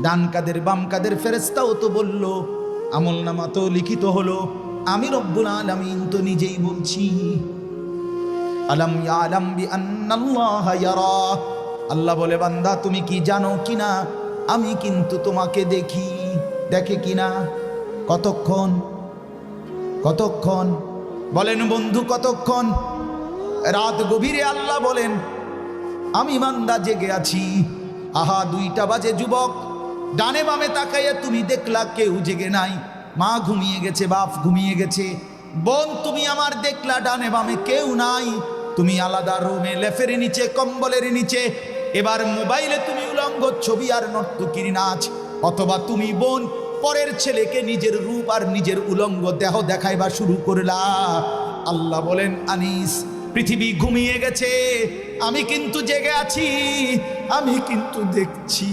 ডান কাদের বাম কাদের ফেরেশতাও তো বলল, আমলনামা তো লিখিত হলো। আমি রব্বুল আলামিন তো নিজেই বলছি, আলাম ইয়ালাম বিআন্নাল্লাহা ইয়ারা। আল্লাহ বলে, বান্দা তুমি কি জানো কিনা আমি কিন্তু তোমাকে দেখি। দেখে কিনা? কতক্ষণ? কতক্ষণ বলেন বন্ধু, কতক্ষণ? রাত গভীরে আল্লাহ বলেন, আমি বান্দা জেগে আছি। আহা 2টা বাজে যুবক, ডানে বামে তাকাইয়া তুমি দেখলা কেউ জেগে নাই। মা ঘুমিয়ে গেছে, বাপ ঘুমিয়ে গেছে। বোন তুমি আমার দেখলা ডানে বামে কেউ নাই। তুমি আলাদা রুমে, লেফের নিচে, কম্বলের নিচে। এবার মোবাইলে তুমি উলঙ্গ ছবি আর নর্তকীর নাচ। অথবা তুমি বোন পরের ছেলেকে নিজের রূপ আর নিজের উলঙ্গ দেহ দেখাইবা শুরু করলা। আল্লাহ বলেন, আনিস পৃথিবী ঘুমিয়ে গেছে, আমি কিন্তু জেগে আছি, আমি কিন্তু দেখছি।